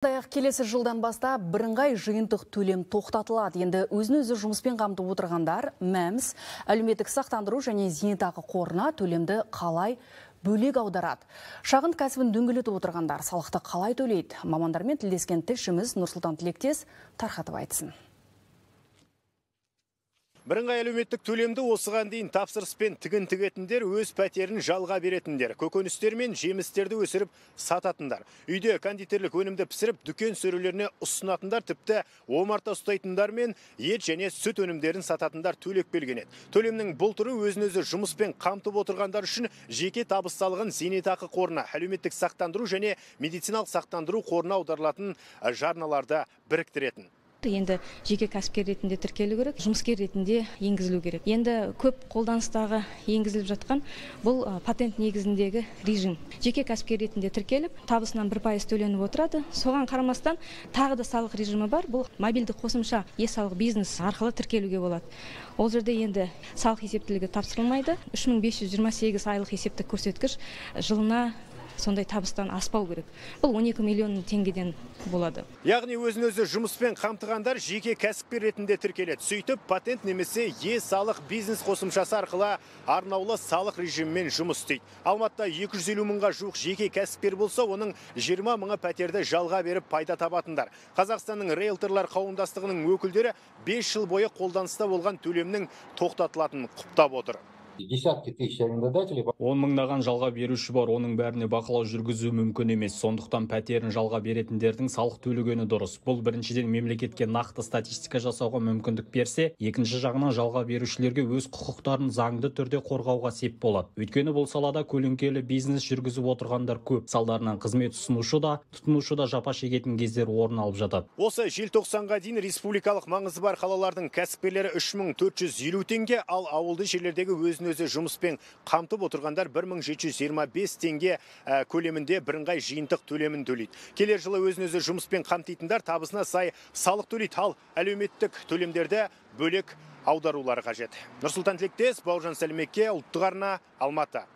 Келесі жылдан бастап бірыңғай жиынтық төлем тоқтатылады. Енді өзін-өзі жұмыспен қамтып отырғандар мәмс, әлеуметтік сақтандыру және зейнетақы қорына төлемді қалай бөлек аударады. Шағын кәсібін дөңгелетіп отырғандар салықты қалай төлейді? Мамандармен тілдескен тілшіміз Нұрсұлтан Тілектес тарқатып айтсын. Бірыңғай әлеуметтік төлемді осыған дейін тапсырыспен тігін тігетіндер, өз пәтерін жалға беретіндер, көкөністер мен жемістерді өсіріп сататындар, үйде кондитерлік өнімді пісіріп дүкен сөрелеріне ұсынатындар, тіпті омарта ұстайтындар мен ет және сүт өнімдерін сататындар төлеп келген еді. Төлемнің бұл түрі өзін-өзі жұмыспен қамтып отырғандар үшін жеке табыс салығын зейнетақы қорына, әлеуметтік сақтандыру және медициналық сақтандыру қорына аударылатын жарналарды біріктіретін. Енді жеке кәсіпкер ретінде тіркелу керек, жұмыскер ретінде енгізілу керек. Енді көп қолданыстағы енгізіліп жатқан бұл патент негізіндегі режим. Жеке кәсіпкер ретінде тіркеліп, табысынан 1% төленіп отырады. Соған қарамастан тағы да салық режимі бар. Бұл мобильді қосымша е-салық бизнес арқылы тіркелуге болады. Ол жерде енді салық есептілігі тапсырылмайды. 3528 айлық есептік көрсеткіш жылына сондай табыстан аспау керек. Бұл 12 миллион теңгеден болады. Яғни өзін-өзі жұмыспен қамтығандар жеке кәсіпкер ретінде тіркеледі. Сөйтіп патент немесе е-салық бизнес қосымшасы арқылы арнаулы салық режимімен жұмыс істейді. Алматыда 250 мыңға жуық жеке кәсіпкер болса, оның 20 мыңы пәтерді жалға беріп пайда табатындар. Қазақстанның риэлторлар қауымдастығының өкілдері 5 жыл бойы қолданыста болған төлемнің тоқтатылатынын құптап отыр. Десятки тысяч арендодателей. 10 мыңдаған жалға беруші бар, оның бәріне бақылау жүргізу мүмкін емес. Сондықтан пәтерін жалға беретіндердің салық төлегені дұрыс. Бұл біріншіден мемлекетке нақты статистика жасауға мүмкіндік берсе, екінші жағынан жалға берушілерге өз құқықтарын заңды түрде қорғауға сеп болады. Өйткені бұл салада көлеңкелі бизнес жүргізіп отырғандар көп. Салдарынан қызмет ұсынушы да, тұтынушы да жапа шегетін кездер орын алып жатады. Осы желтоқсанға дейін республикалық маңызы бар қалалардың кәсіпкерлері 3450 теңге, ал ауылды жерлердегі өзін-өзі жұмыспен қамтып отырғандар 1725 теңге көлемінде бірыңғай жиынтық төлемін төлейді. Келер жылы өзін-өзі жұмыспен қамтитындар табысына сай салық төлейді, ал әлеуметтік төлемдерді бөлек аударулары қажет. Нұрсұлтан Тілектес, Бауыржан Сәлімекке, ұлттық арна, Алматы.